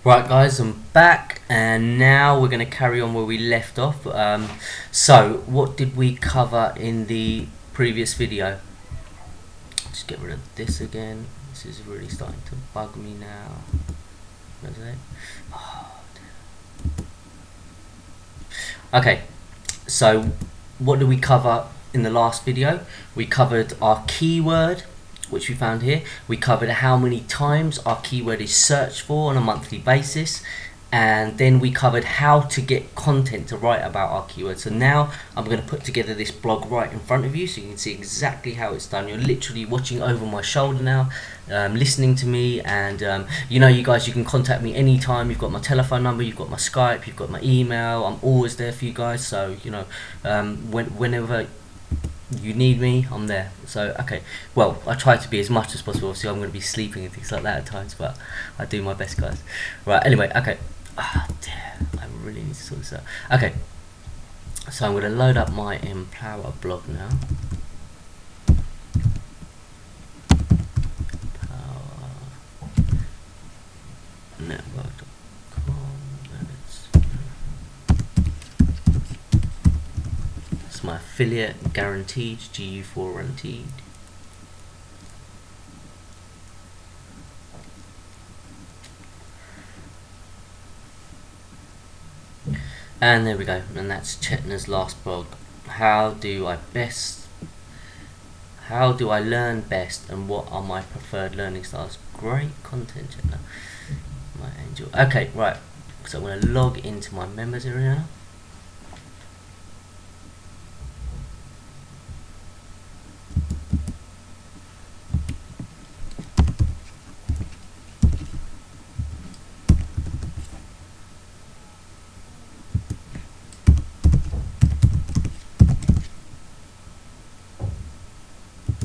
Right guys, I'm back and now we're going to carry on where we left off. So what did we cover in the previous video? Just get rid of this again. This is really starting to bug me now. Where's it? Oh, okay, so what did we cover in the last video? We covered our keyword, which we found here. We covered how many times our keyword is searched for on a monthly basis, and then we covered how to get content to write about our keyword. So now I'm going to put together this blog right in front of you so you can see exactly how it's done. You're literally watching over my shoulder now, listening to me, and you know, you guys, you can contact me anytime. You've got my telephone number, you've got my Skype, you've got my email. I'm always there for you guys, so you know, whenever you need me, I'm there. So okay, well, I try to be as much as possible. Obviously I'm going to be sleeping and things like that at times, but I do my best, guys. Right, anyway, okay. Damn, I really need to sort this out. Okay, so I'm going to load up my Empower blog now. Empower.network.com, and it's my affiliate, guaranteed, GU4 guaranteed. And there we go, and that's Chetna's last blog. How do I learn best, and what are my preferred learning styles? Great content, Chetna, my angel. Okay, right, so I'm going to log into my members area now.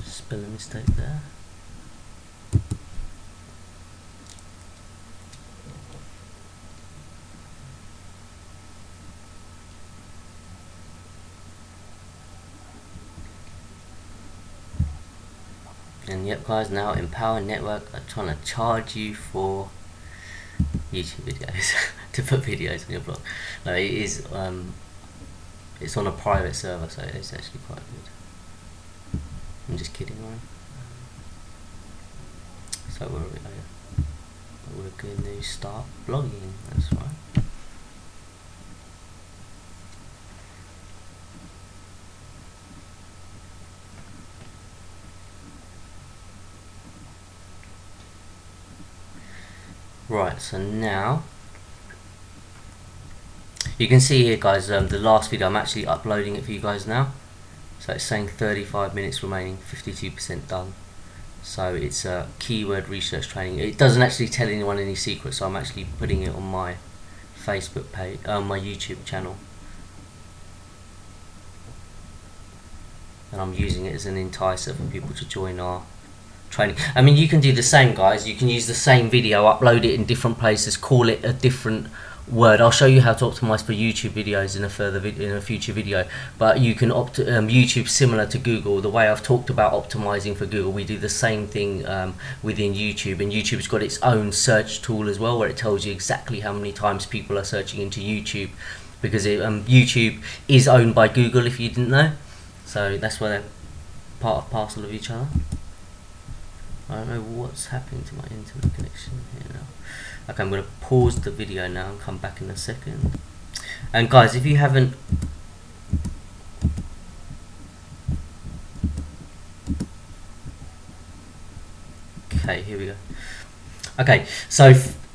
Spelling mistake there. And yep guys, now Empower Network are trying to charge you for YouTube videos to put videos on your blog. No, it is it's on a private server, so it's actually quite good. I'm just kidding, right? So where are we? We're going to start blogging. That's right. Right. So now you can see here, guys. The last video, I'm actually uploading it for you guys now. So it's saying 35 minutes remaining, 52% done. So it's a keyword research training. It doesn't actually tell anyone any secrets, so I'm actually putting it on my Facebook page, my YouTube channel. And I'm using it as an enticer for people to join our training. I mean, you can do the same, guys. You can use the same video, upload it in different places, call it a different word. I'll show you how to optimize for YouTube videos in a future video, but you can YouTube similar to Google. The way I've talked about optimizing for Google, we do the same thing within YouTube, and YouTube's got its own search tool as well, where it tells you exactly how many times people are searching into YouTube, because YouTube is owned by Google, if you didn't know. So that's why they're part and parcel of each other. I don't know what's happening to my internet connection here now. Okay, I'm going to pause the video now and come back in a second. And guys, if you haven't... Okay, here we go. Okay, so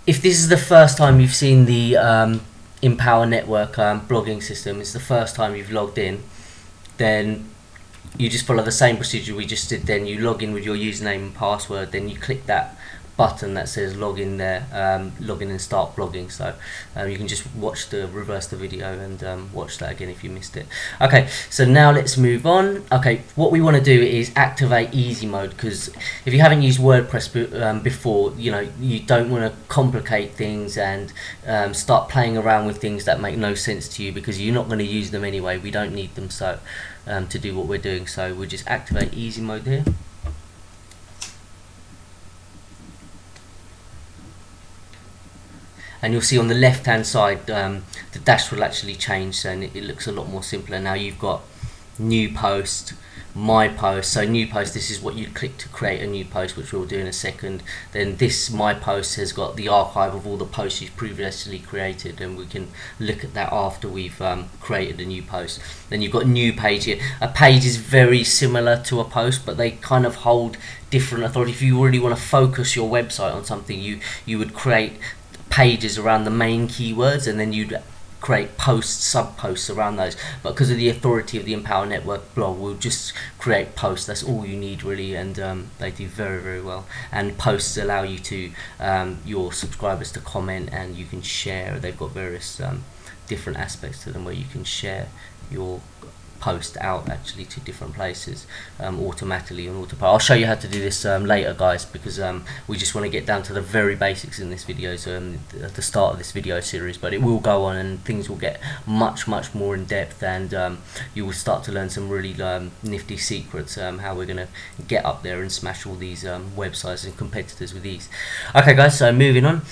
if this is the first time you've seen the Empower Network blogging system, it's the first time you've logged in, then you just follow the same procedure we just did. Then you log in with your username and password, then you click that button that says log in there, log in and start blogging. So you can just reverse the video and watch that again if you missed it. Okay, so now let's move on. Okay, what we want to do is activate easy mode, because if you haven't used WordPress before, you know, you don't want to complicate things and start playing around with things that make no sense to you, because you're not going to use them anyway. We don't need them to do what we're doing. So we'll just activate easy mode here. and you'll see on the left hand side the dash will actually change, and it looks a lot more simpler. Now you've got new post, my post. So new post, this is what you click to create a new post, which we'll do in a second. Then this my post has got the archive of all the posts you've previously created, and we can look at that after we've created a new post. Then you've got new page here. A page is very similar to a post, but they kind of hold different authority. If you really want to focus your website on something, you would create pages around the main keywords, and then you'd create posts, sub-posts around those. But because of the authority of the Empower Network blog, we'll just create posts. That's all you need really, and they do very, very well. And posts allow you to your subscribers to comment, and you can share. They've got various different aspects to them where you can share your post out actually to different places automatically on autopilot. I'll show you how to do this later, guys, because we just want to get down to the very basics in this video, so at the start of this video series. But it will go on, and things will get much more in depth, and you will start to learn some really nifty secrets, how we're going to get up there and smash all these websites and competitors with these. Okay guys, so moving on.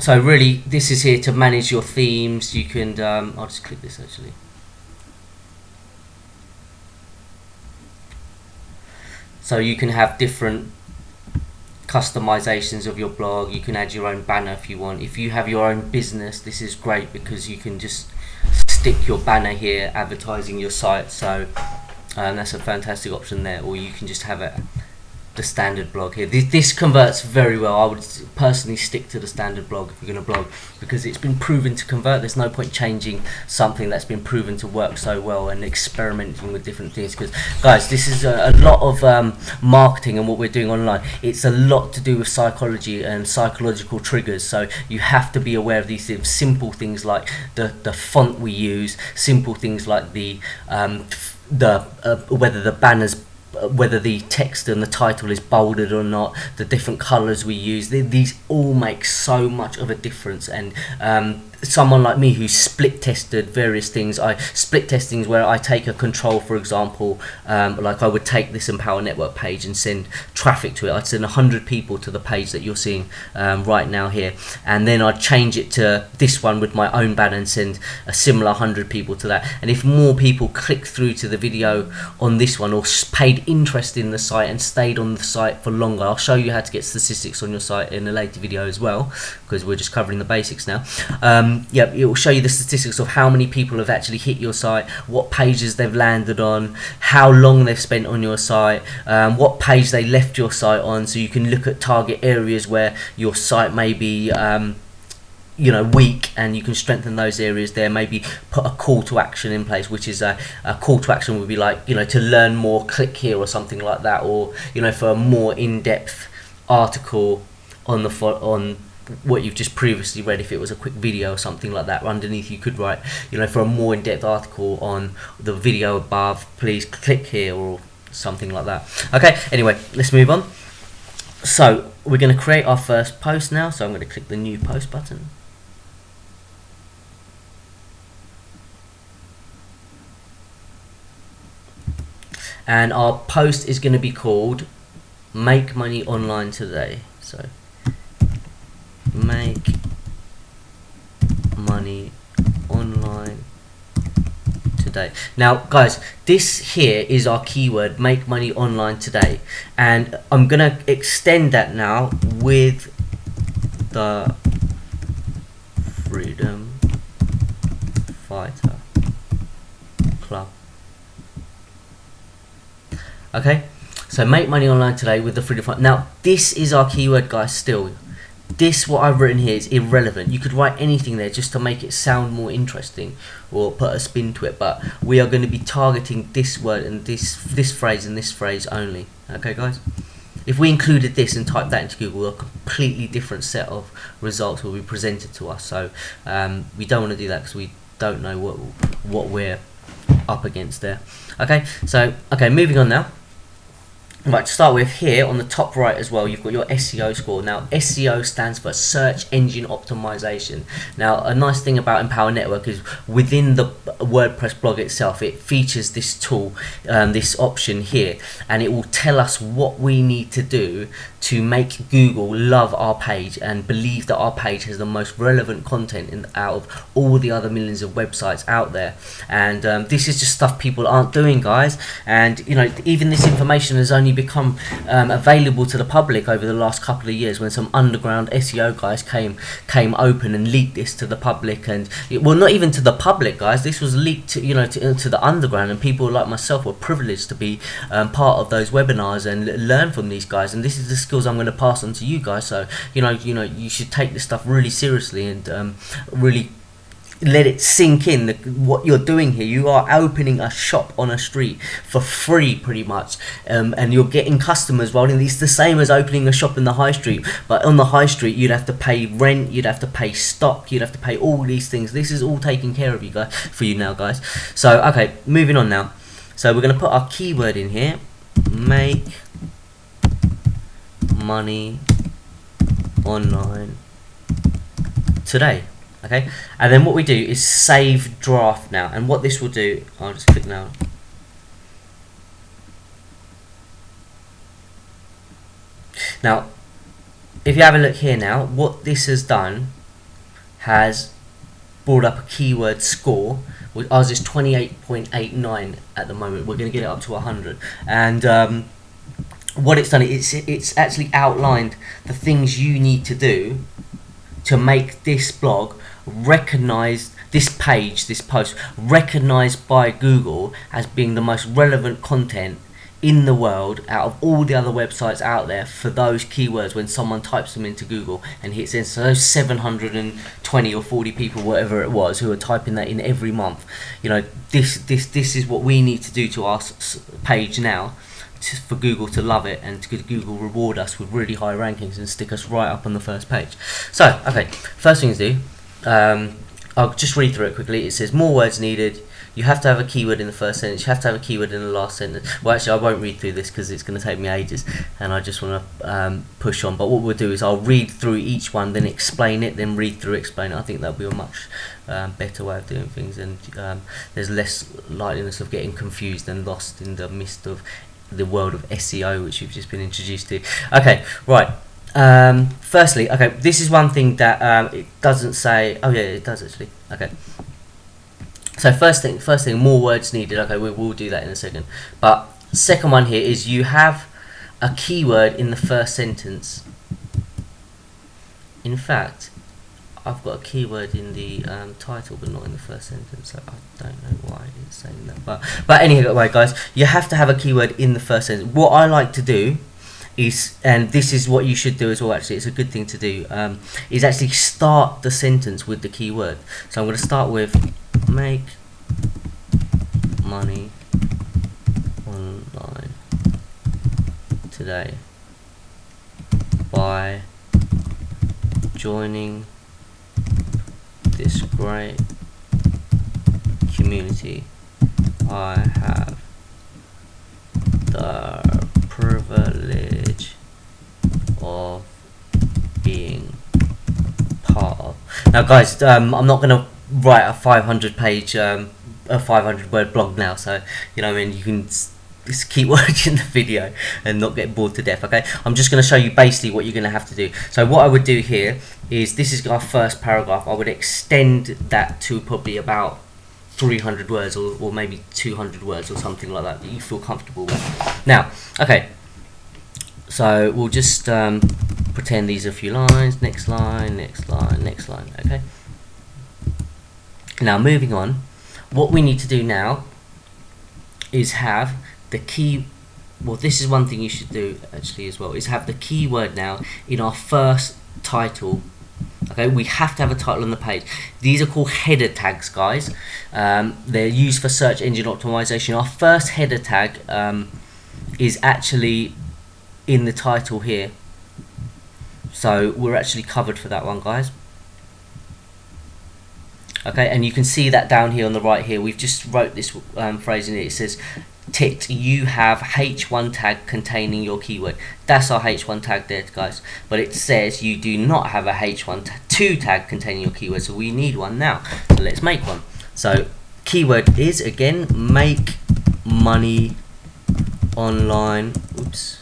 So really this is here to manage your themes. You can I'll just click this actually. So you can have different customizations of your blog. You can add your own banner if you want. If you have your own business, this is great because you can just stick your banner here advertising your site. So that's a fantastic option there. Or you can just have the standard blog here. This converts very well. I would personally stick to the standard blog if you're going to blog, because it's been proven to convert. There's no point changing something that's been proven to work so well and experimenting with different things, because guys, this is a lot of marketing, and what we're doing online, it's a lot to do with psychology and psychological triggers. So you have to be aware of these things. Simple things like the font we use, simple things like whether the banners, whether the text and the title is bolded or not, the different colors we use, these all make so much of a difference. And someone like me who split tested various things, split testing is where I take a control, for example, like I would take this Empower Network page and send traffic to it. I'd send 100 people to the page that you're seeing right now here, and then I'd change it to this one with my own banner and send a similar 100 people to that. And if more people click through to the video on this one, or paid interest in the site and stayed on the site for longer, I'll show you how to get statistics on your site in a later video as well, because we're just covering the basics now. Yeah, it will show you the statistics of how many people have actually hit your site, what pages they've landed on, how long they've spent on your site, what page they left your site on, so you can look at target areas where your site may be weak, and you can strengthen those areas there. Maybe put a call to action in place, which is a call to action would be like, to learn more, click here, or something like that, or for a more in-depth article on what you've just previously read. If it was a quick video or something like that, underneath you could write, for a more in-depth article on the video above, please click here, or something like that. Okay, anyway, let's move on. So we're going to create our first post now, so I'm going to click the new post button. And our post is going to be called Make Money Online Today. So make money online today. Now guys, this here is our keyword, make money online today, and I'm gonna extend that now with the Freedom Fighter Club. Okay, so make money online today with the Freedom Fighter. Now this is our keyword, guys. Still, this, what I've written here, is irrelevant. You could write anything there just to make it sound more interesting or put a spin to it, but we are going to be targeting this word and this phrase and this phrase only. Okay guys, if we included this and typed that into Google, a completely different set of results will be presented to us. So we don't want to do that, because we don't know what we're up against there. Okay, so moving on now. Right, to start with, here on the top right as well, you've got your SEO score. Now, SEO stands for Search Engine Optimization. Now, a nice thing about Empower Network is within the WordPress blog itself, it features this tool, this option here, and it will tell us what we need to do to make Google love our page and believe that our page has the most relevant content out of all the other millions of websites out there. And this is just stuff people aren't doing, guys. And you know, even this information has only become available to the public over the last couple of years, when some underground SEO guys came open and leaked this to the public. And well, not even to the public, guys, this was leaked to, you know, to the underground, and people like myself were privileged to be part of those webinars and learn from these guys. And this is the skills I'm going to pass on to you guys. So you know you should take this stuff really seriously and really let it sink in what you're doing here. You are opening a shop on a street for free, pretty much, and you're getting customers rolling. It's the same as opening a shop in the high street, but on the high street you'd have to pay rent, you'd have to pay stock, you'd have to pay all these things. This is all taken care of you guys for you now, guys. So okay, moving on now. So we're going to put our keyword in here: make money online today. Okay, and then what we do is save draft now. And what this will do, I'll just click now. Now, if you have a look here now, what this has done has brought up a keyword score. Ours is 28.89 at the moment. We're going to get it up to 100. And what it's done, it's actually outlined the things you need to do to make this blog recognized, this page, this post, recognized by Google as being the most relevant content in the world out of all the other websites out there for those keywords when someone types them into Google and hits in. So those 720 or 40 people, whatever it was, who are typing that in every month, you know, this is what we need to do to our page now, for Google to love it and to Google reward us with really high rankings and stick us right up on the first page. So okay, first thing to do, I'll just read through it quickly. It says more words needed. You have to have a keyword in the first sentence. You have to have a keyword in the last sentence. Well, actually, I won't read through this because it's going to take me ages, and I just want to push on. But what we'll do is I'll read through each one, then explain it, then read through, explain it. I think that'll be a much better way of doing things, and there's less likeliness of getting confused and lost in the midst of the world of SEO, which you've just been introduced to. Okay, right. Firstly, okay, this is one thing that it doesn't say. Oh yeah, it does actually. Okay. So first thing, more words needed. Okay, we'll do that in a second. But second one here is you have a keyword in the first sentence. In fact, I've got a keyword in the title, but not in the first sentence. So I don't know why it's saying that. But anyway, guys, you have to have a keyword in the first sentence. What I like to do is, and this is what you should do as well, actually, it's a good thing to do, is actually start the sentence with the keyword. So I'm going to start with make money online today by joining this great community. I have the privilege of being part of. Now guys, I'm not going to write a 500 page a 500 word blog now, so you know, I mean, you can just keep watching the video and not get bored to death. Okay, I'm just going to show you basically what you're going to have to do. So what I would do here is, this is our first paragraph. I would extend that to probably about 300 words or maybe 200 words or something like that you feel comfortable with. Now, okay, so we'll just pretend these are a few lines. Next line, next line, next line. Okay. Now moving on, what we need to do now is have the key. Well, this is one thing you should do actually as well, is have the keyword now in our first title. Okay, we have to have a title on the page. These are called header tags, guys. They're used for search engine optimization. Our first header tag is actually in the title here, so we're actually covered for that one, guys. Okay, and you can see that down here on the right here. We've just wrote this phrase in it. It says ticked, you have H1 tag containing your keyword. That's our H1 tag there, guys. But it says you do not have a H2 tag containing your keyword, so we need one now. So let's make one. So keyword is, again, make money online. Oops.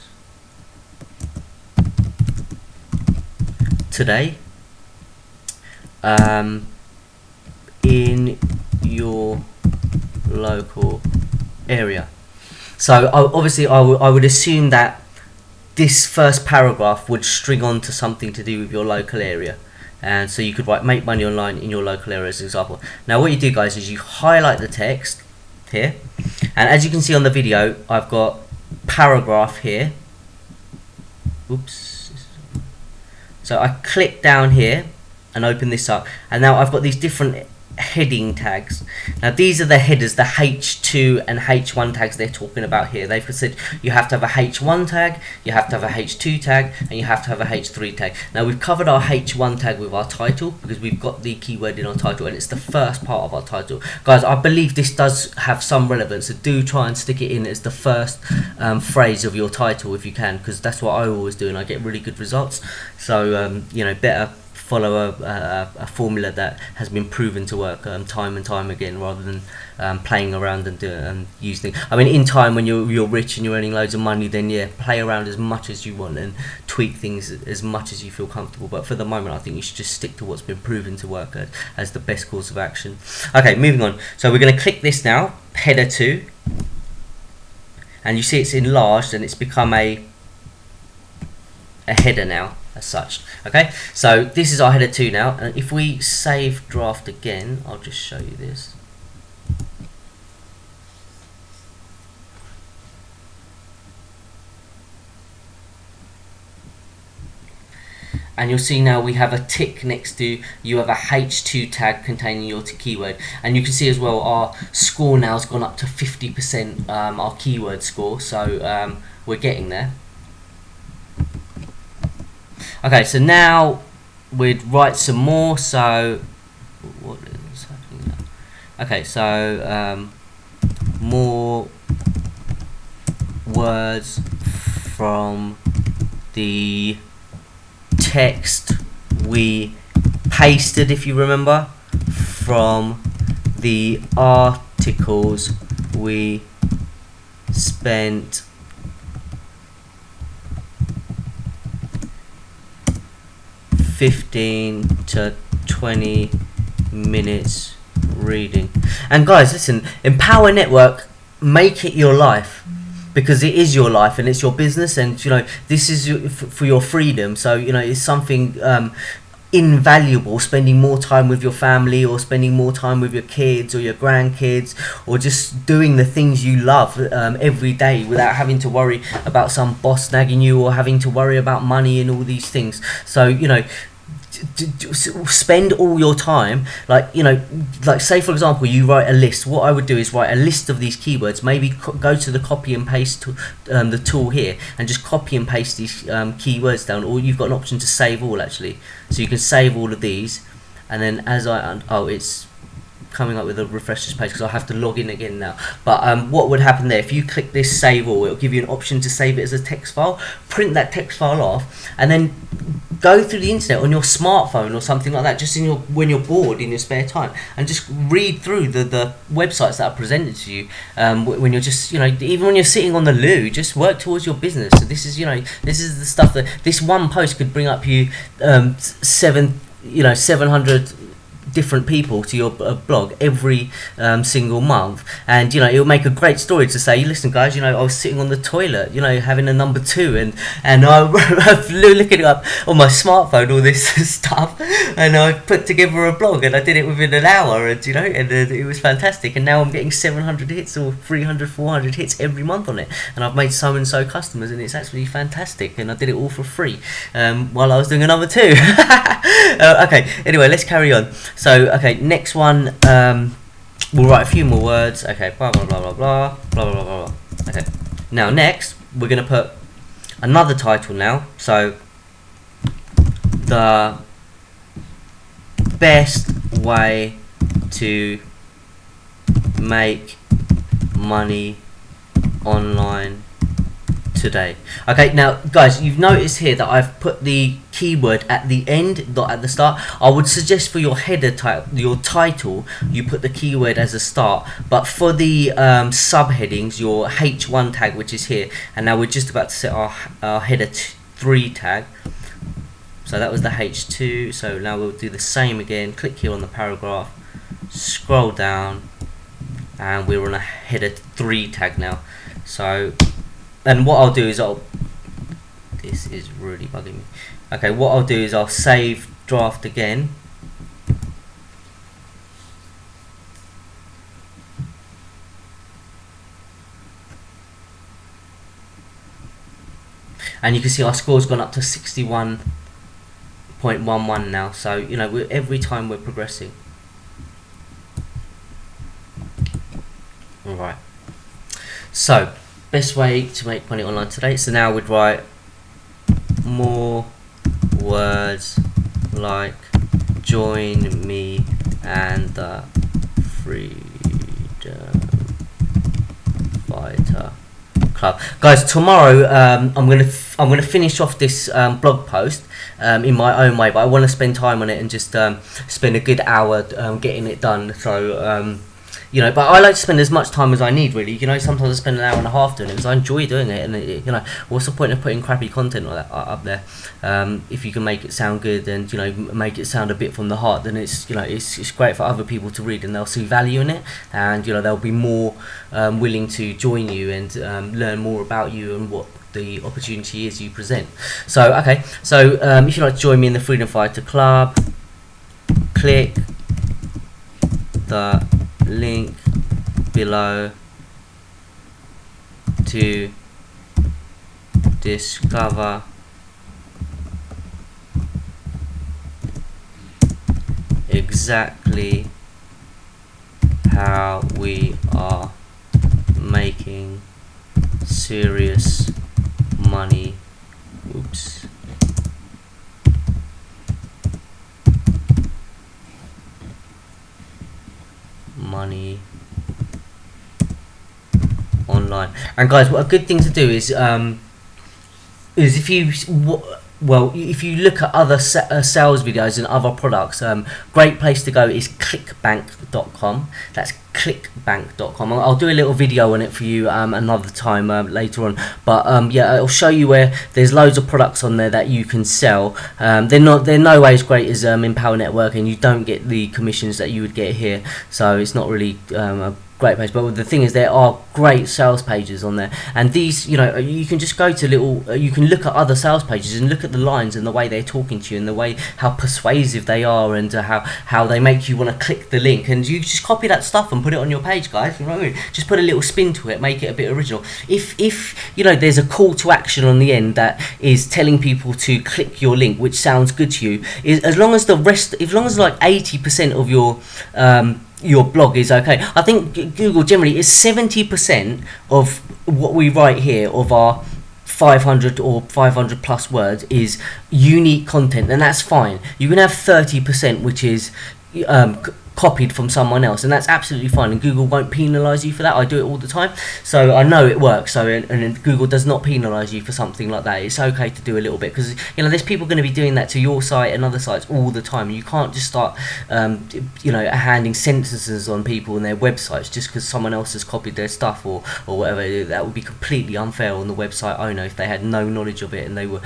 Today. In your local area. So obviously I would assume that this first paragraph would string on to something to do with your local area, and so you could write make money online in your local area as an example. Now what you do, guys, is you highlight the text here, and as you can see on the video, I've got paragraph here. Oops. So I click down here and open this up, and now I've got these different heading tags. Now these are the headers, the H2 and H1 tags they're talking about here. They've said you have to have a H1 tag, you have to have a H2 tag, and you have to have a H3 tag. Now we've covered our H1 tag with our title because we've got the keyword in our title, and it's the first part of our title. Guys, I believe this does have some relevance, so do try and stick it in as the first phrase of your title if you can, because that's what I always do and I get really good results. So you know, better follow a formula that has been proven to work time and time again, rather than playing around and using. I mean, in time when you're rich and you're earning loads of money, then yeah, play around as much as you want and tweak things as much as you feel comfortable. But for the moment, I think you should just stick to what's been proven to work as the best course of action. Okay, moving on. So we're going to click this now, header 2, and you see it's enlarged and it's become a header now, as such. Okay, so this is our header 2 now, and if we save draft again, I'll just show you this. And you'll see now we have a tick next to you have a H2 tag containing your keyword, and you can see as well our score now has gone up to 50%, our keyword score, so we're getting there. Okay, so now we'd write some more. So what is happening now? Okay, so more words from the text we pasted, if you remember, from the articles we spent 15 to 20 minutes reading. And guys, listen, Empower Network, make it your life, because it is your life and it's your business, and you know, this is for your freedom. So you know, it's something invaluable, spending more time with your family, or spending more time with your kids or your grandkids, or just doing the things you love every day without having to worry about some boss nagging you or having to worry about money and all these things. So you know, spend all your time, like, you know, like say for example you write a list. What I would do is write a list of these keywords, maybe go to the copy and paste the tool here and just copy and paste these keywords down, or you've got an option to save all actually, so you can save all of these, and then as it's coming up with a refresh this page because I have to log in again now. But what would happen there, if you click this save all, it'll give you an option to save it as a text file. Print that text file off and then go through the internet on your smartphone or something like that, just in when you're bored in your spare time, and just read through the websites that are presented to you when you're just, you know, even when you're sitting on the loo, just work towards your business. So this is, you know, this is the stuff that this one post could bring up you 700 different people to your blog every single month, and you know, it'll make a great story to say, listen guys, you know, I was sitting on the toilet, you know, having a number 2, and I was looking it up on my smartphone, all this stuff, and I put together a blog and I did it within an hour, and you know, and it was fantastic, and now I'm getting 700 hits or 300, 400 hits every month on it, and I've made so and so customers, and it's actually fantastic, and I did it all for free while I was doing a number 2. Okay, anyway, let's carry on. So, okay, next one, we'll write a few more words. Okay, blah, blah, blah, blah, blah, blah, blah, blah, blah. Okay, now next, we're going to put another title now. So, the best way to make money online today. Okay, now guys, you've noticed here that I've put the keyword at the end, not at the start. I would suggest for your header type, your title, you put the keyword as a start, but for the subheadings, your H1 tag, which is here, and now we're just about to set our header 3 tag. So that was the H2, so now we'll do the same again. Click here on the paragraph, scroll down, and we're on a header 3 tag now. So, and what I'll do is this is really bugging me. Okay, what I'll do is I'll save draft again. And you can see our score's gone up to 61.11 now. So, you know, every time we're progressing. Alright. So, best way to make money online today. So now we'd write more words like join me and the freedom fighter club. Guys, tomorrow I'm gonna finish off this blog post in my own way, but I want to spend time on it and just spend a good hour getting it done. So you know, but I like to spend as much time as I need, really. You know, sometimes I spend an hour and a half doing it because I enjoy doing it, and you know, what's the point of putting crappy content like that up there? If you can make it sound good and, you know, make it sound a bit from the heart, then it's, you know, it's great for other people to read, and they'll see value in it, and, you know, they'll be more willing to join you and learn more about you and what the opportunity is you present. So okay, so if you'd like to join me in the Freedom Fighter Club, click the link below to discover exactly how we are making serious money. Oops. Money online. And guys, what a good thing to do is if you if you look at other sales videos and other products, great place to go is clickbank.com. That's clickbank.com. I'll do a little video on it for you another time later on, but yeah, I'll show you where there's loads of products on there that you can sell. They're no way as great as Empower Network, and you don't get the commissions that you would get here, so it's not really a great page. But the thing is, there are great sales pages on there, and these, you know, you can just go to you can look at other sales pages and look at the lines and the way they're talking to you and the way how persuasive they are, and how they make you want to click the link, and you just copy that stuff and put it on your page, guys. You know what I mean? Just put a little spin to it, make it a bit original. If you know, there's a call to action on the end that is telling people to click your link, which sounds good to you, as long as like 80% of your blog is okay. I think Google generally is 70% of what we write here, of our 500 or 500 plus words, is unique content, and that's fine. You can have 30% which is copied from someone else, and that's absolutely fine, and Google won't penalize you for that. I do it all the time, so I know it works. So and Google does not penalize you for something like that. It's okay to do a little bit, because, you know, there's people going to be doing that to your site and other sites all the time. You can't just start you know, handing sentences on people and their websites just because someone else has copied their stuff or whatever. That would be completely unfair on the website owner if they had no knowledge of it and they were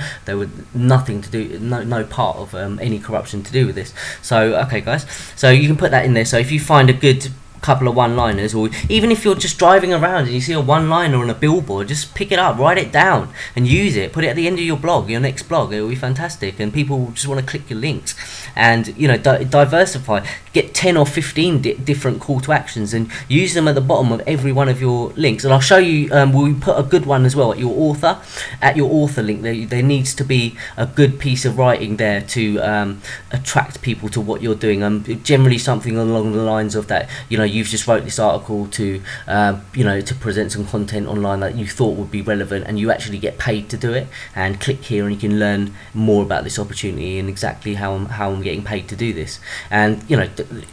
nothing to do, no part of any corruption to do with this. So okay, guys, so you can put that in there. So if you find a good couple of one-liners, or even if you're just driving around and you see a one-liner on a billboard, just pick it up, write it down and use it, put it at the end of your blog, your next blog. It will be fantastic, and people will just want to click your links. And, you know, diversify, get 10 or 15 different call to actions and use them at the bottom of every one of your links. And I'll show you, we'll put a good one as well at your author link. There needs to be a good piece of writing there to attract people to what you're doing. Generally something along the lines of that, you know, you've just wrote this article to you know, to present some content online that you thought would be relevant, and you actually get paid to do it, and click here and you can learn more about this opportunity and exactly how I'm getting paid to do this. And, you know,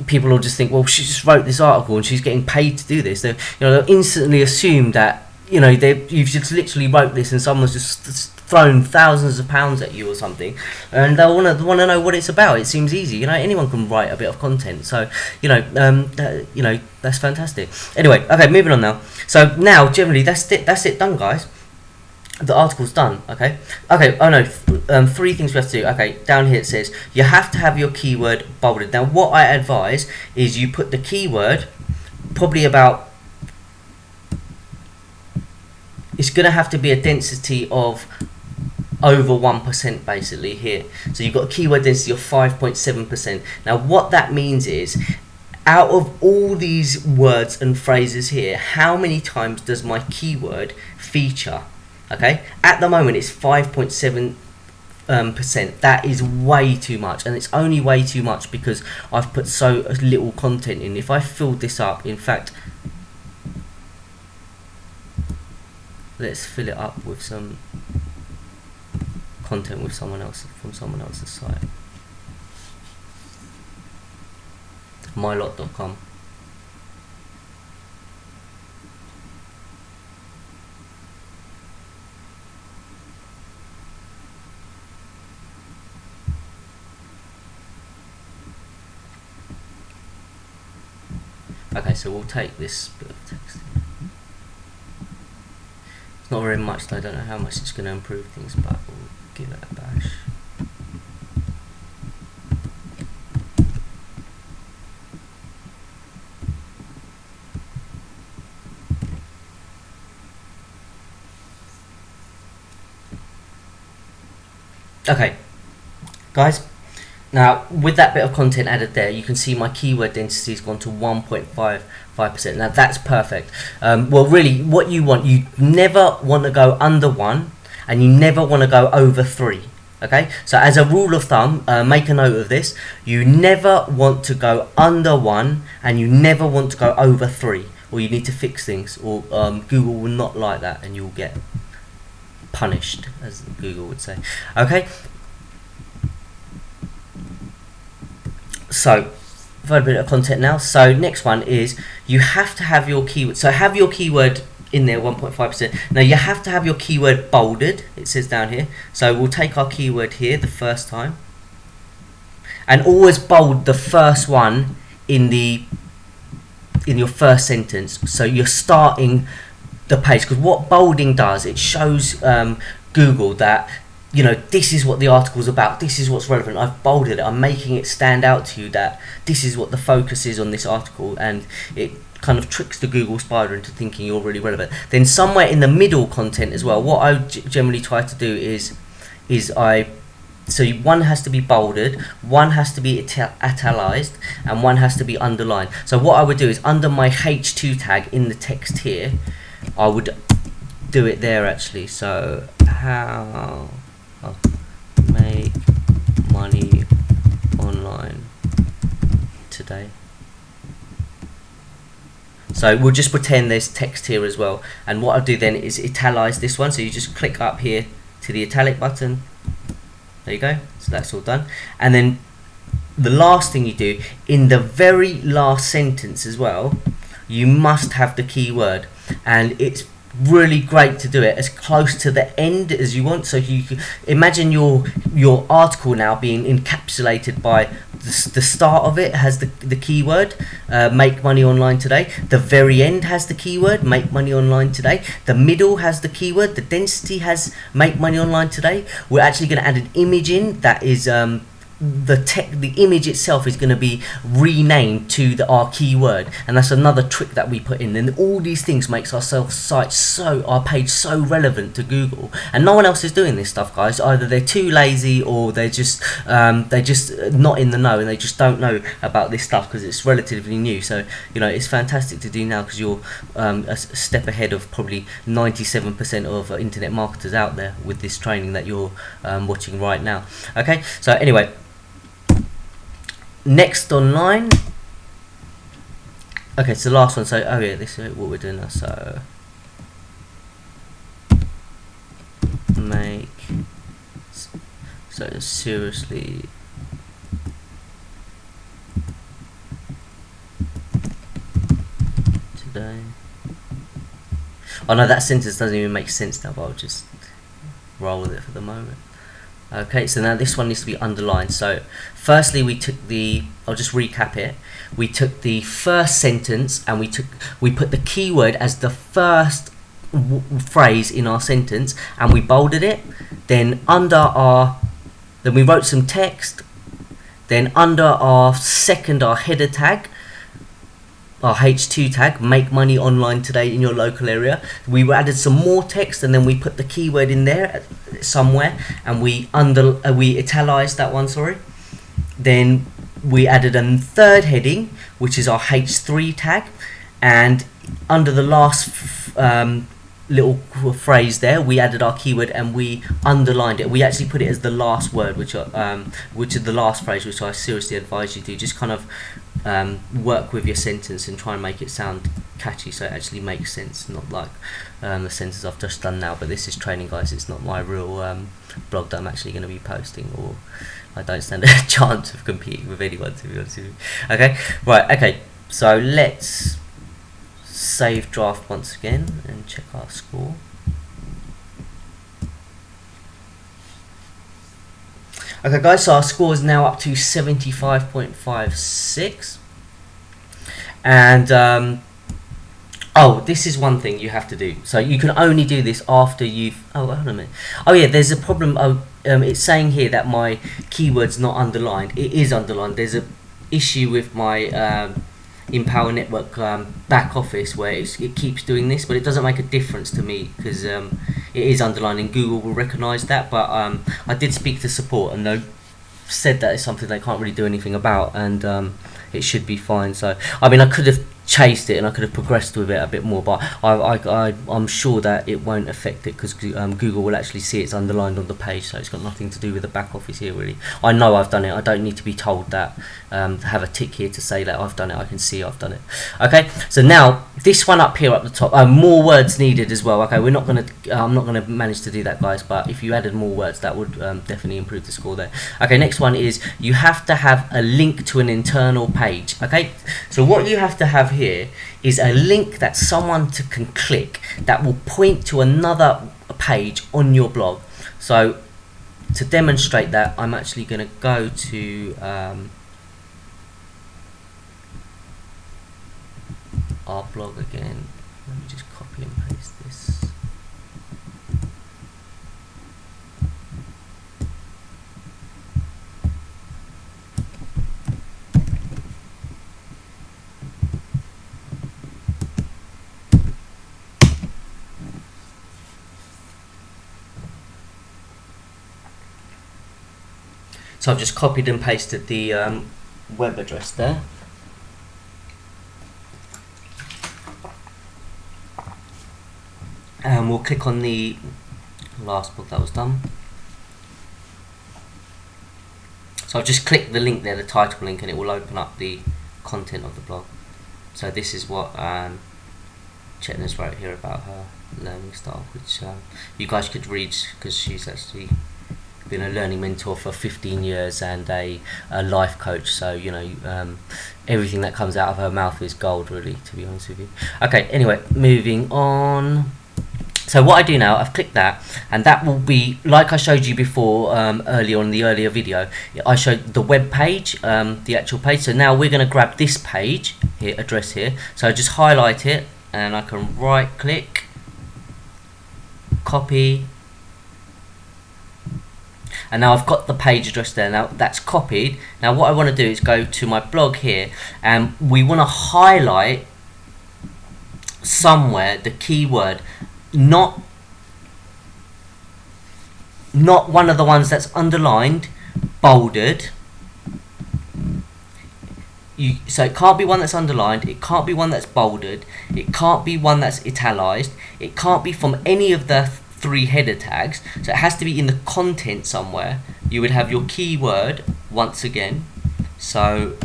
people will just think, well, she just wrote this article and she's getting paid to do this. They'll instantly assume that you know, you've just literally wrote this and someone's just thrown thousands of pounds at you or something, and they want to know what it's about. It seems easy, you know. Anyone can write a bit of content, so you know, that's fantastic. Anyway, okay, moving on now. So now, generally, that's it done, guys. The article's done. Okay. Oh no. Three things we have to do. Okay. Down here it says you have to have your keyword bolded. Now, what I advise is you put the keyword probably about. It's going to have to be a density of over 1% basically here. So you've got a keyword density of 5.7%. Now, what that means is, out of all these words and phrases here, how many times does my keyword feature? Okay, at the moment it's 5.7%. That is way too much, and it's only way too much because I've put so little content in. If I filled this up, in fact, let's fill it up with some content with someone else from someone else's site. mylot.com. Okay, so we'll take this bit of text. It's not very much, though. I don't know how much it's going to improve things, but we'll give it a bash. Okay, guys. Now, with that bit of content added there, you can see my keyword density has gone to 1.55%. Now, that's perfect. Well, really, what you never want to go under 1, and you never want to go over 3. Okay? So, as a rule of thumb, make a note of this. You never want to go under 1, and you never want to go over 3. Or you need to fix things, or Google will not like that, and you'll get punished, as Google would say. Okay? So, for a bit of content now. So, next one is you have to have your keyword. So, have your keyword in there, 1.5%. Now, you have to have your keyword bolded. It says down here. So, we'll take our keyword here the first time, and always bold the first one in your first sentence. So, you're starting the page, because what bolding does, it shows Google that, you know, this is what the article's about, this is what's relevant. I've bolded it, I'm making it stand out to you that this is what the focus is on this article, and it kind of tricks the Google spider into thinking you're really relevant. Then somewhere in the middle content as well, what I generally try to do is so one has to be bolded, one has to be italicized, and one has to be underlined. So what I would do is, under my H2 tag in the text here, I would do it there actually. So how make money online today. So we'll just pretend there's text here as well, and what I'll do then is italicize this one. So you just click up here to the italic button. There you go. So that's all done. And then the last thing you do, in the very last sentence as well, you must have the keyword, and it's really great to do it as close to the end as you want. So you can imagine your article now being encapsulated by the start of it has the keyword make money online today, the very end has the keyword make money online today, the middle has the keyword, the density has make money online today. We're actually going to add an image in that is the image itself is going to be renamed to our keyword, and that's another trick that we put in. And all these things makes our page so relevant to Google, and no one else is doing this stuff, guys. Either they're too lazy, or they're just not in the know, and they just don't know about this stuff because it's relatively new. So you know, it's fantastic to do now, because you're a step ahead of probably 97% of internet marketers out there with this training that you're watching right now. Okay, so anyway, next online. Okay, so the last one. So this is what we're doing now. So seriously today. Oh no, that sentence doesn't even make sense now, but I'll just roll with it for the moment. Okay, so now this one needs to be underlined. So firstly we took I'll just recap it. We took the first sentence and we put the keyword as the first phrase in our sentence, and we bolded it. Then then we wrote some text. Then under our header tag, our H2 tag, make money online today in your local area, we added some more text, and then we put the keyword in there somewhere, and we italicized that one, sorry. Then we added a third heading, which is our H3 tag, and under the last little phrase there, we added our keyword and we underlined it. We actually put it as the last word, which is the last phrase, which I seriously advise you to just kind of work with your sentence and try and make it sound catchy, so it actually makes sense, not like the sentence I've just done now. But this is training, guys. It's not my real blog that I'm actually going to be posting, or I don't stand a chance of competing with anyone, to be honest with you. Okay, right, okay, so let's save draft once again and check our score. Okay guys, so our score is now up to 75.56, and oh, this is one thing you have to do. So you can only do this after you've, oh hold on a minute, oh yeah, there's a problem. It's saying here that my keyword's not underlined. It is underlined. There's a issue with my Empower Network back office where it keeps doing this, but it doesn't make a difference to me because it is underlined and Google will recognize that. But I did speak to support and they said that it's something they can't really do anything about, and it should be fine. So I mean, I could have chased it and I could have progressed with it a bit more, but I'm sure that it won't affect it because Google will actually see it's underlined on the page, so it's got nothing to do with the back office here really. I know I've done it. I don't need to be told that, have a tick here to say that I've done it. I can see I've done it. Okay, so now this one up here at the top, more words needed as well. Okay, I'm not gonna manage to do that, guys, but if you added more words, that would definitely improve the score there. Okay, next one is you have to have a link to an internal page. Okay, so what you have to have here is a link that someone can click that will point to another page on your blog. So to demonstrate that, I'm actually going to go to our blog again. Let me just copy and paste this. So I've just copied and pasted the web address there. And we'll click on the last book that was done. So I've just clicked the link there, the title link, and it will open up the content of the blog. So this is what Chetna's wrote here about her learning style, which you guys could read because she's actually been a learning mentor for 15 years and a life coach, so you know, everything that comes out of her mouth is gold really, to be honest with you. Okay, anyway, moving on. So what I do now, I've clicked that, and that will be like I showed you before earlier on in the earlier video. I showed the web page, the actual page. So now we're going to grab this page here, address here. So I just highlight it and I can right click, copy, and now I've got the page address there. Now that's copied. Now what I want to do is go to my blog here, and we want to highlight somewhere the keyword, not one of the ones that's underlined, bolded. So it can't be one that's underlined, it can't be one that's bolded, it can't be one that's italicized, it can't be from any of the 3 header tags, so it has to be in the content somewhere. You would have your keyword once again, so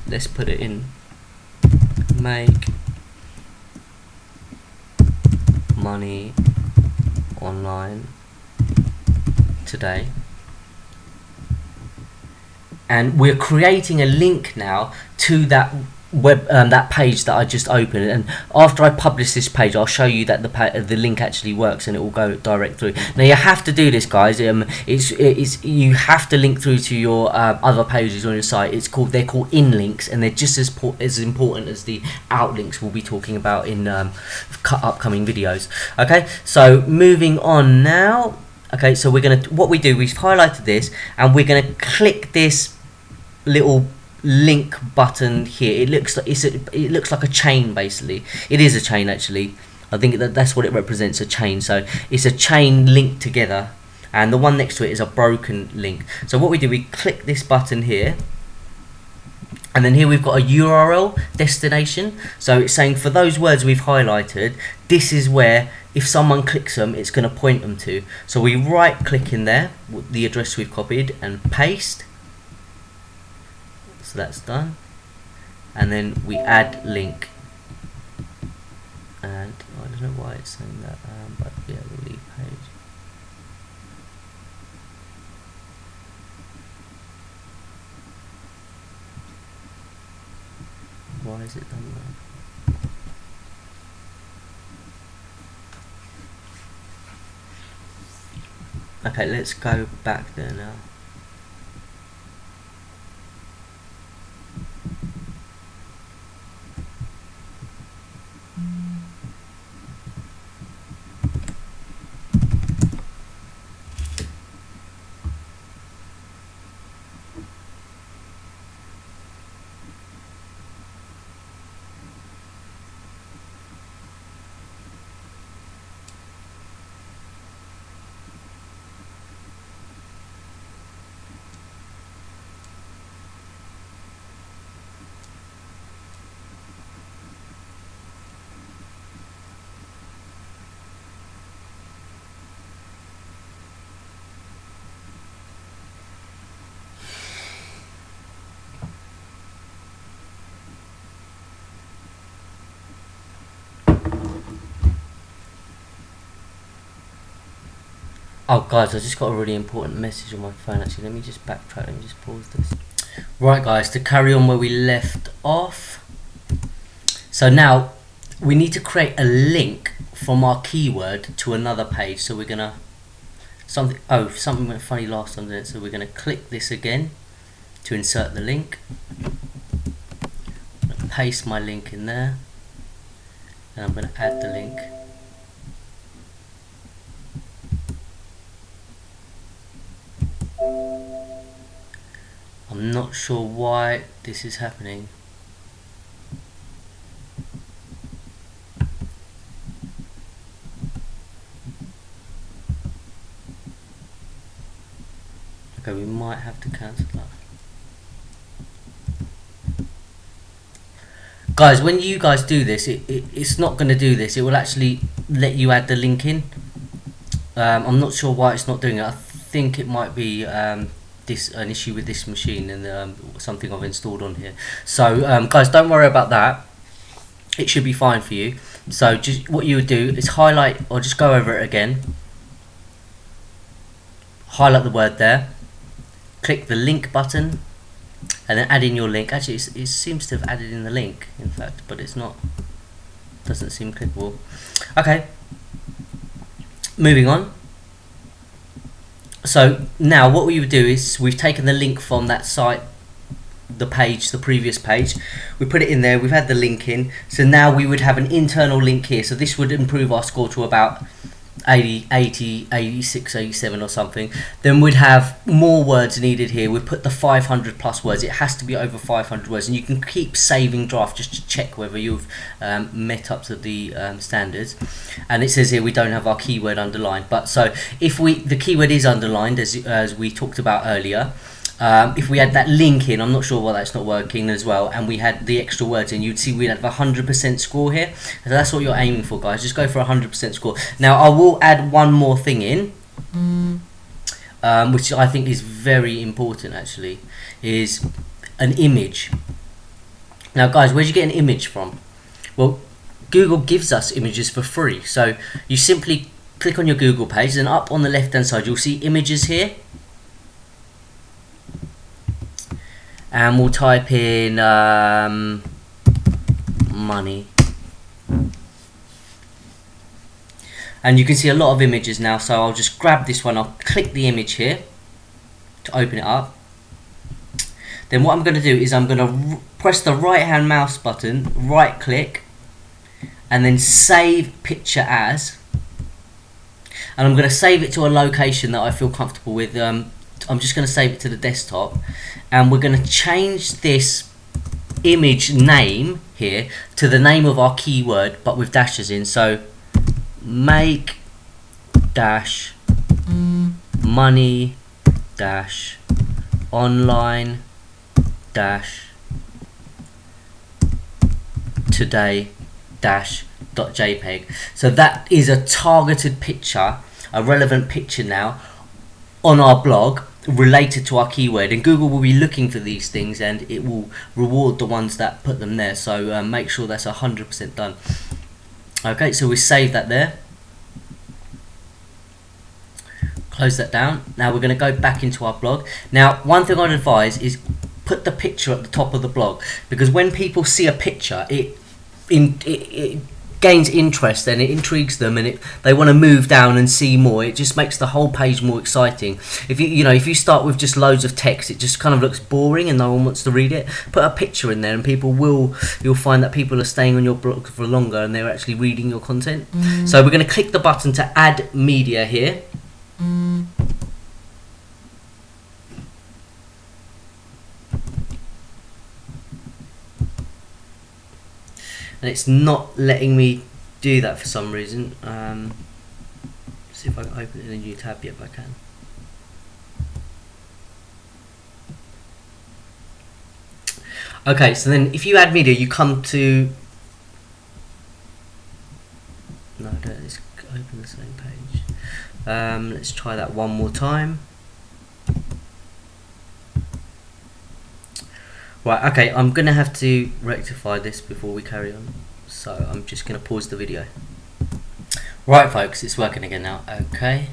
let's put it in, make money online today, and we're creating a link now to that that page that I just opened, and after I publish this page I'll show you that the link actually works and it will go direct through. Now you have to do this, guys. It's you have to link through to your other pages on your site. They're called in links, and they're just as important as the outlinks we'll be talking about in upcoming videos. Okay, so moving on now. Okay, so we've highlighted this, and we're gonna click this little link button here. It looks like a chain. Basically, it is a chain actually. I think that's what it represents, a chain. So it's a chain linked together, and the one next to it is a broken link. So what we do, we click this button here, and then here we've got a URL destination. So it's saying for those words we've highlighted, this is where if someone clicks them, it's going to point them to. So we right click in there, the address we've copied, and paste. So that's done, and then we add link, and I don't know why it's saying that, but yeah, the lead page. Why is it done that? Okay, let's go back there now. Oh guys, I just got a really important message on my phone actually. Let me just backtrack, let me just pause this. Right guys, to carry on where we left off. So now we need to create a link from our keyword to another page. So we're gonna something went funny last time, didn't it? So we're gonna click this again to insert the link. I'm gonna paste my link in there, and I'm gonna add the link. I'm not sure why this is happening. Okay, we might have to cancel that. Guys, when you guys do this, it's not going to do this. It will actually let you add the link in. I'm not sure why it's not doing it. I think it might be an issue with this machine and something I've installed on here. So guys, don't worry about that. It should be fine for you. So just what you would do is highlight, or just go over it again, highlight the word there, click the link button, and then add in your link. Actually it seems to have added in the link, in fact, but it's not, doesn't seem clickable. Okay, moving on. So now what we would do is, we've taken the link from that site, the previous page, we put it in there, we've had the link in, so now we would have an internal link here. So this would improve our score to about 80, 86, 87 or something. Then we'd have more words needed here. We put the 500 plus words. It has to be over 500 words, and you can keep saving draft just to check whether you've met up to the standards. And it says here we don't have our keyword underlined, but so if the keyword is underlined, as we talked about earlier, if we had that link in, I'm not sure why that's not working as well, and we had the extra words in, you'd see we'd have a 100% score here. So that's what you're aiming for, guys. Just go for a 100% score. Now I will add one more thing in, which I think is very important actually, is an image. Now guys, where'd you get an image from? Well, Google gives us images for free. So you simply click on your Google page, and up on the left hand side you'll see images here. And we'll type in money. And you can see a lot of images now, so I'll just grab this one, I'll click the image here to open it up. Then what I'm going to do is I'm going to press the right hand mouse button, right click, and then save picture as. And I'm going to save it to a location that I feel comfortable with. I'm just going to save it to the desktop, and we're going to change this image name here to the name of our keyword but with dashes in. So make dash money dash online dash today dash .jpg. So that is a targeted picture, a relevant picture now on our blog related to our keyword, and Google will be looking for these things and it will reward the ones that put them there. So make sure that's 100% done. Okay, so we save that there, close that down. Now we're going to go back into our blog. Now one thing I'd advise is put the picture at the top of the blog, because when people see a picture it gains interest and it intrigues them, and they want to move down and see more. It just makes the whole page more exciting. If if you start with just loads of text, it just kind of looks boring and no one wants to read it. Put a picture in there and you'll find that people are staying on your blog for longer and they're actually reading your content. So we're going to click the button to add media here. And it's not letting me do that for some reason. See if I can open it in a new tab. Yep, I can. Okay, so then if you add media, you come to... No, let's open the same page. Let's try that one more time. Right, okay, I'm going to have to rectify this before we carry on. So I'm just going to pause the video. Right folks, it's working again now. Okay.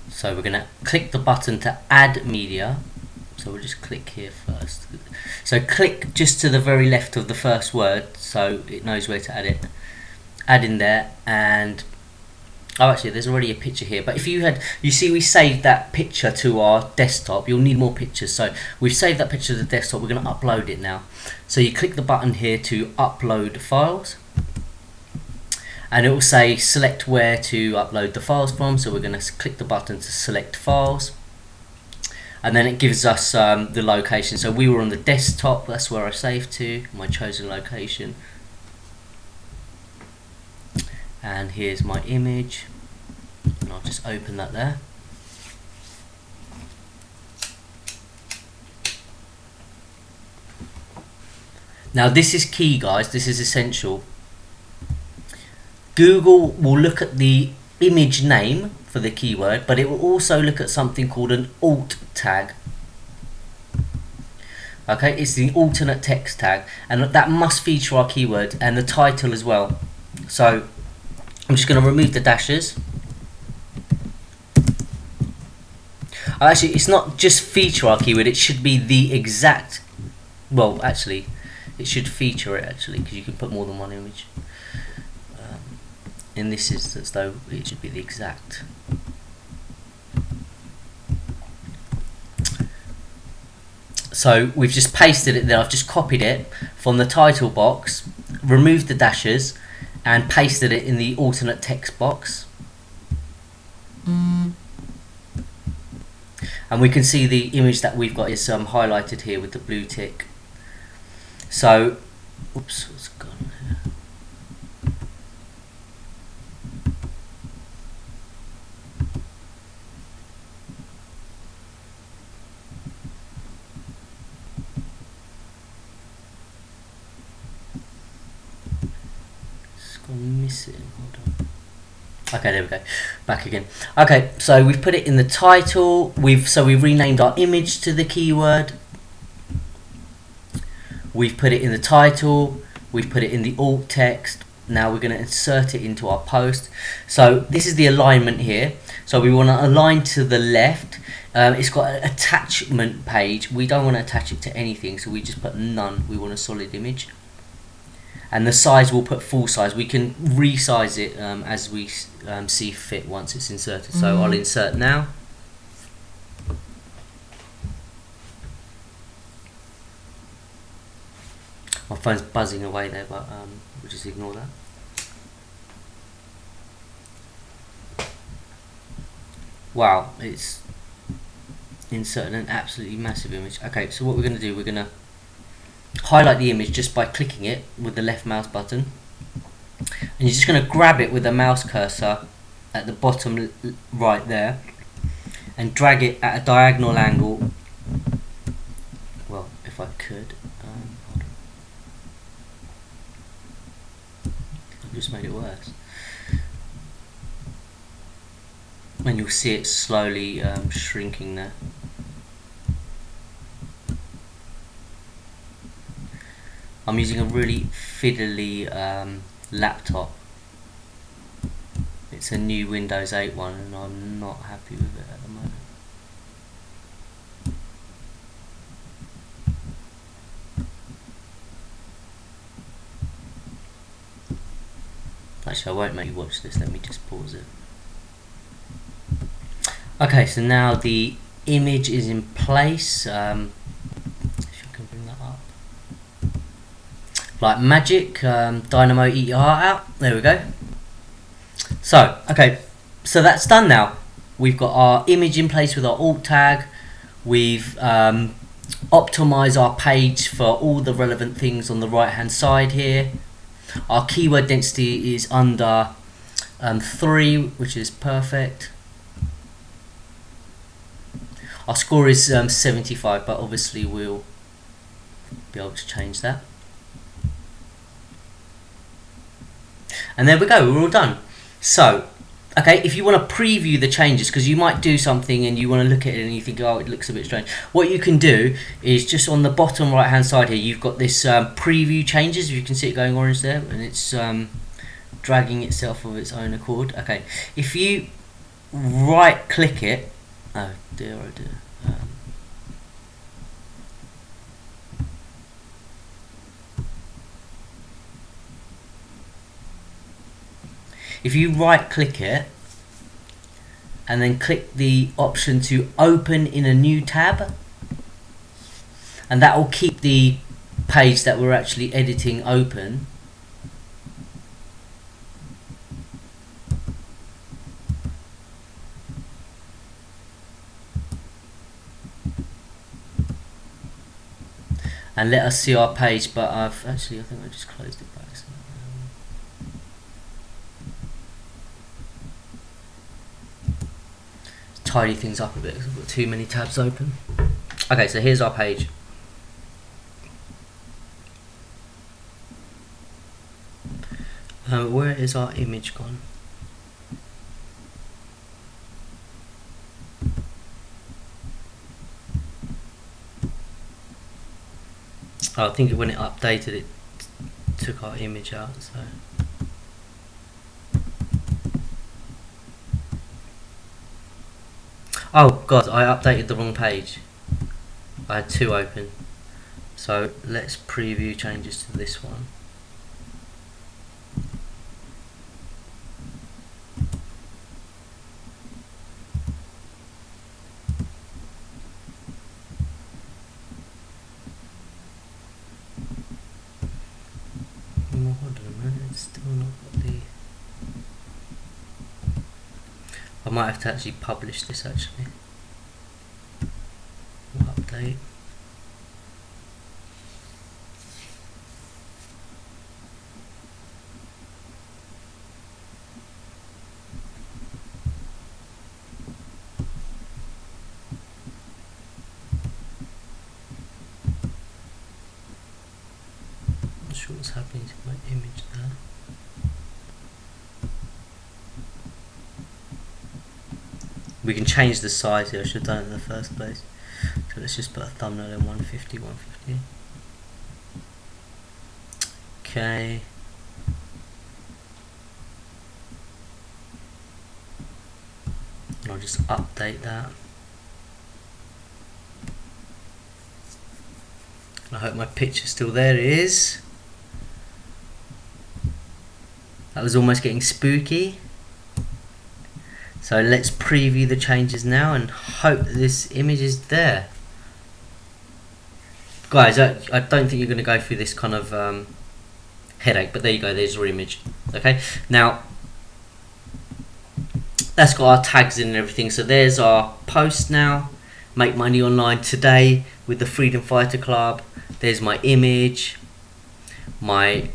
So we're going to click the button to add media. So we'll just click here first. So click just to the very left of the first word so it knows where to add it. Add in there, and oh, actually there's already a picture here, but if you see we saved that picture to our desktop. You'll need more pictures, so we've saved that picture to the desktop. We're going to upload it now. So you click the button here to upload files, and it will say select where to upload the files from. So we're going to click the button to select files, and then it gives us the location. So we were on the desktop, that's where I saved to, my chosen location. And here's my image, and I'll just open that there. Now this is key, guys, this is essential. Google will look at the image name for the keyword, but it will also look at something called an alt tag. Okay, it's the alternate text tag, and that must feature our keyword and the title as well. So I'm just going to remove the dashes. Actually, it's not just feature our keyword, it should be the exact, well actually it should feature it actually, because you can put more than one image. In this instance though, it should be the exact. So we've just pasted it there, I've just copied it from the title box, removed the dashes, and pasted it in the alternate text box. And we can see the image that we've got is highlighted here with the blue tick. So, oops, what's gone here? Missing. Hold on. Okay, there we go. Back again. Okay, so we've put it in the title. We've renamed our image to the keyword. We've put it in the title. We've put it in the alt text. Now we're going to insert it into our post. So this is the alignment here. So we want to align to the left. It's got an attachment page. We don't want to attach it to anything, so we just put none. We want a solid image. And the size, we'll put full size. We can resize it as we see fit once it's inserted. So I'll insert now. My phone's buzzing away there, but we'll just ignore that. Wow, it's inserting an absolutely massive image. Okay, so what we're going to do, we're going to highlight the image just by clicking it with the left mouse button, and you're just going to grab it with the mouse cursor at the bottom right there and drag it at a diagonal angle. Well, if I could, hold on. I've just made it worse. And you'll see it slowly shrinking there. I'm using a really fiddly laptop. It's a new Windows 8 one, and I'm not happy with it at the moment. Actually, I won't make you watch this. Let me just pause it. Okay, so now the image is in place. If I can bring that up. Like magic, Dynamo, eat your heart out. There we go. So, okay, so that's done now. We've got our image in place with our alt tag. We've optimized our page for all the relevant things on the right hand side here. Our keyword density is under 3, which is perfect. Our score is 75, but obviously we'll be able to change that. And there we go, we're all done. So, okay, if you want to preview the changes, because you might do something and you want to look at it and you think, oh, it looks a bit strange. What you can do is just on the bottom right hand side here, you've got this preview changes. You can see it going orange there, and it's dragging itself of its own accord. Okay, if you right click it, oh dear, oh dear. If you right click it and then click the option to open in a new tab, and that will keep the page that we're actually editing open. And let us see our page, but I think I just closed it back. So, tidy things up a bit because I've got too many tabs open. Okay, so here's our page. Where is our image gone? Oh, I think when it updated, it took our image out. So. Oh god, I updated the wrong page. I had 2 open. So let's preview changes to this one. Hold on a minute, it's still not got the... I might have to actually publish this actually. Update. Not sure what's happening to my image there. We can change the size here. I should have done it in the first place. So let's just put a thumbnail in 150, 150. Okay. I'll just update that. I hope my picture's still there. It is. That was almost getting spooky. So let's preview the changes now and hope that this image is there. Guys, I don't think you're going to go through this kind of headache, but there you go, there's your image. Okay, now that's got our tags in and everything. So there's our post now, make money online today with the Freedom Fighter Club. There's my image. My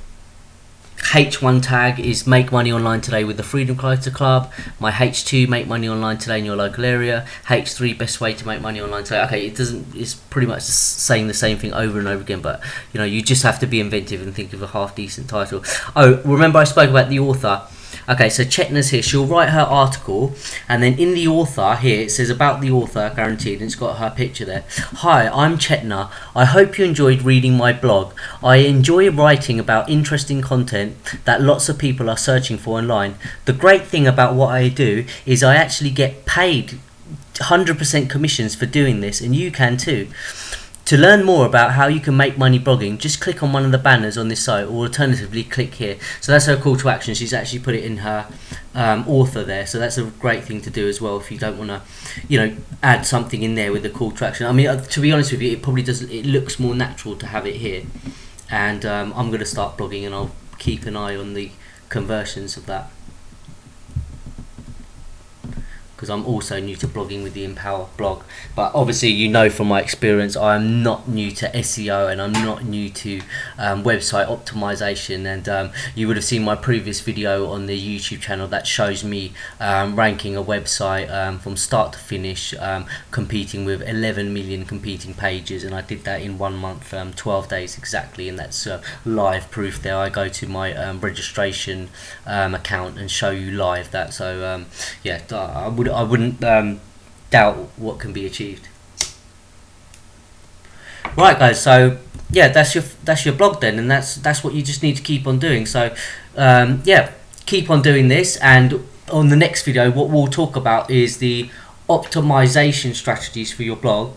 H1 tag is make money online today with the Freedom Fighter Club. My H2, make money online today in your local area. H3, best way to make money online today. Okay, it's pretty much saying the same thing over and over again, but you know, you just have to be inventive and think of a half decent title. Oh, remember I spoke about the author. Okay, so Chetna's here. She'll write her article, and then in the author here it says about the author, guaranteed, and it's got her picture there. Hi, I'm Chetna. I hope you enjoyed reading my blog. I enjoy writing about interesting content that lots of people are searching for online. The great thing about what I do is I actually get paid 100% commissions for doing this, and you can too. To learn more about how you can make money blogging, just click on one of the banners on this site, or alternatively click here. So that's her call to action. She's actually put it in her author there, so that's a great thing to do as well if you don't want to, you know, add something in there with the call to action. I mean, to be honest with you, it probably does. It looks more natural to have it here, and I'm going to start blogging, and I'll keep an eye on the conversions of that, because I'm also new to blogging with the Empower blog. But obviously, you know from my experience, I'm not new to SEO, and I'm not new to website optimization. And you would have seen my previous video on the YouTube channel that shows me ranking a website from start to finish, competing with 11 million competing pages, and I did that in 1 month, 12 days exactly, and that's live proof there. I go to my registration account and show you live that. So yeah, I wouldn't doubt what can be achieved. Right, guys. So yeah, that's your blog then, and that's what you just need to keep on doing. So yeah, keep on doing this, and on the next video, what we'll talk about is the optimization strategies for your blog.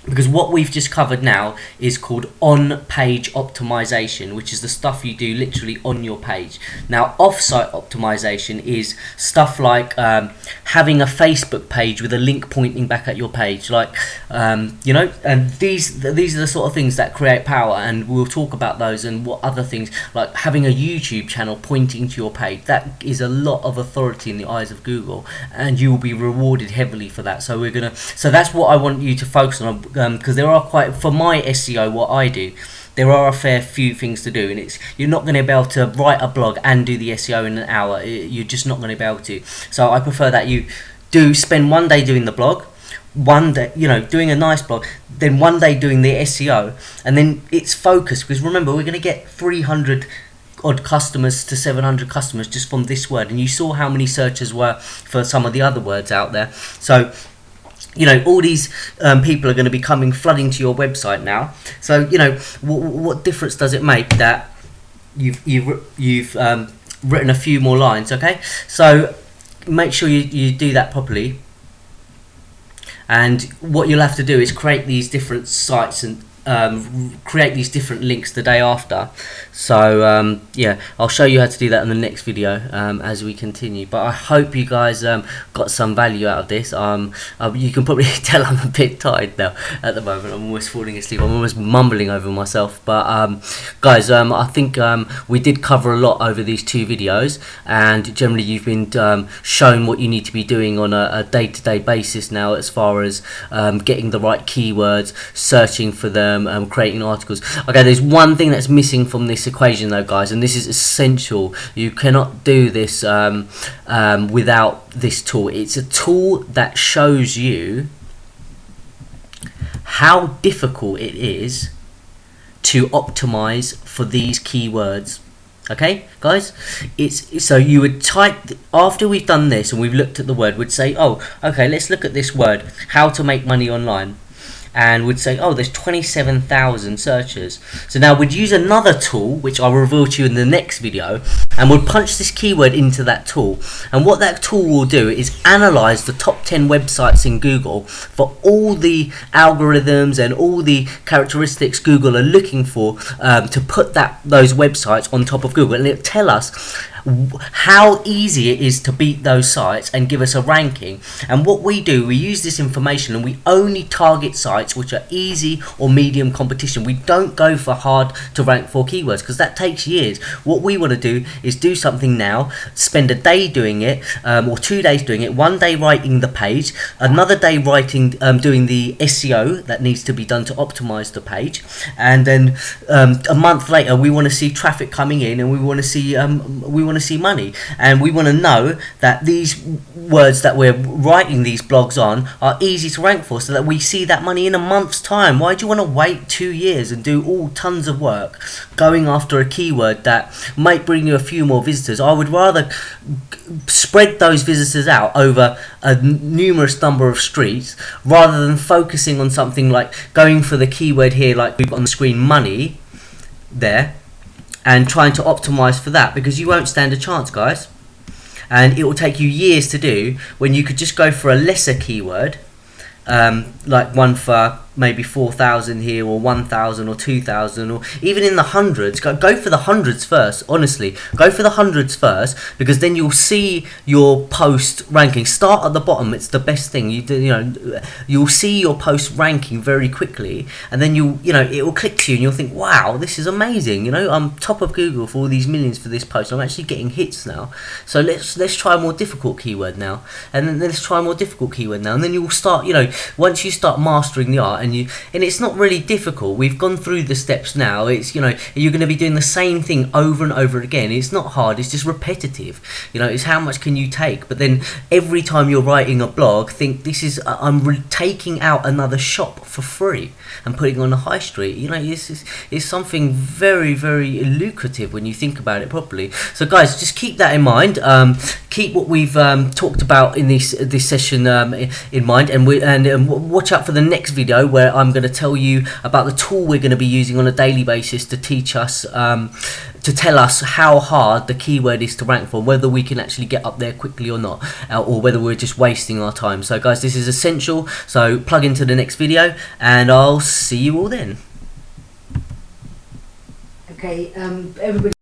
Because what we've just covered now is called on-page optimization, which is the stuff you do literally on your page. Now, off-site optimization is stuff like having a Facebook page with a link pointing back at your page, like you know. And these are the sort of things that create power, and we'll talk about those and what other things, like having a YouTube channel pointing to your page. That is a lot of authority in the eyes of Google, and you will be rewarded heavily for that. So so that's what I want you to focus on. Because there are quite, for my SEO, what I do, there are a fair few things to do, and you're not going to be able to write a blog and do the SEO in an hour. You're just not going to be able to. So I prefer that you do spend one day doing the blog, one day, you know, doing a nice blog, then one day doing the SEO, and then it's focused. Because remember, we're going to get 300 odd customers to 700 customers just from this word, and you saw how many searches were for some of the other words out there. So you know, all these people are going to be coming flooding to your website now. So you know, what difference does it make that you've written a few more lines? Okay, so make sure you do that properly. And what you'll have to do is create these different sites and create these different links the day after. So yeah, I'll show you how to do that in the next video as we continue. But I hope you guys got some value out of this. You can probably tell I'm a bit tired now at the moment. I'm almost falling asleep. I'm almost mumbling over myself. But guys, I think we did cover a lot over these 2 videos, and generally you've been shown what you need to be doing on a day-to-day basis now, as far as getting the right keywords, searching for them, creating articles. Okay, there's one thing that's missing from this equation though, guys, and this is essential. You cannot do this without this tool. It's a tool that shows you how difficult it is to optimize for these keywords. Okay, guys, it's so you would type, after we've done this and we've looked at the word, we'd say, oh, okay, let's look at this word, how to make money online. And would say, oh, there's 27,000 searches. So now we'd use another tool, which I'll reveal to you in the next video, and we'll punch this keyword into that tool, and what that tool will do is analyze the top 10 websites in Google for all the algorithms and all the characteristics Google are looking for, to put those websites on top of Google, and it'll tell us how easy it is to beat those sites and give us a ranking. And what we do, we use this information and we only target sites which are easy or medium competition. We don't go for hard to rank for keywords, because that takes years. What we want to do is do something now, spend a day doing it, or 2 days doing it, 1 day writing the page, another day writing, doing the SEO that needs to be done to optimize the page, and then a month later we want to see traffic coming in, and we want to see money, and we want to know that these words that we're writing these blogs on are easy to rank for, so that we see that money in a month's time. Why do you want to wait 2 years and do all tons of work going after a keyword that might bring you a few more visitors? I would rather spread those visitors out over a numerous number of streets, rather than focusing on something like going for the keyword here, like we've got on the screen, money there, and trying to optimize for that, because you won't stand a chance, guys, and it will take you years to do, when you could just go for a lesser keyword, like one for maybe 4,000 here, or 1,000 or 2,000, or even in the hundreds. Go for the hundreds first. Honestly, go for the hundreds first, because then you'll see your post ranking. Start at the bottom. It's the best thing. You'll see your post ranking very quickly, and then it will click to you, and you'll think, wow, this is amazing. I'm top of Google for all these millions for this post. I'm actually getting hits now. So let's try a more difficult keyword now, and then let's try a more difficult keyword now, and then you'll start. Once you start mastering the art, and it's not really difficult. We've gone through the steps now. It's you're going to be doing the same thing over and over again. It's not hard. It's just repetitive. It's how much can you take. But then every time you're writing a blog, think, this is I'm taking out another shop for free and putting on the high street. It's something very, very lucrative when you think about it properly. So guys, just keep that in mind. Keep what we've talked about in this session in mind, and watch out for the next video, where I'm going to tell you about the tool we're going to be using on a daily basis to teach us, to tell us how hard the keyword is to rank for, whether we can actually get up there quickly or not, or whether we're just wasting our time. So guys, this is essential, so plug into the next video, and I'll see you all then. Okay, everybody.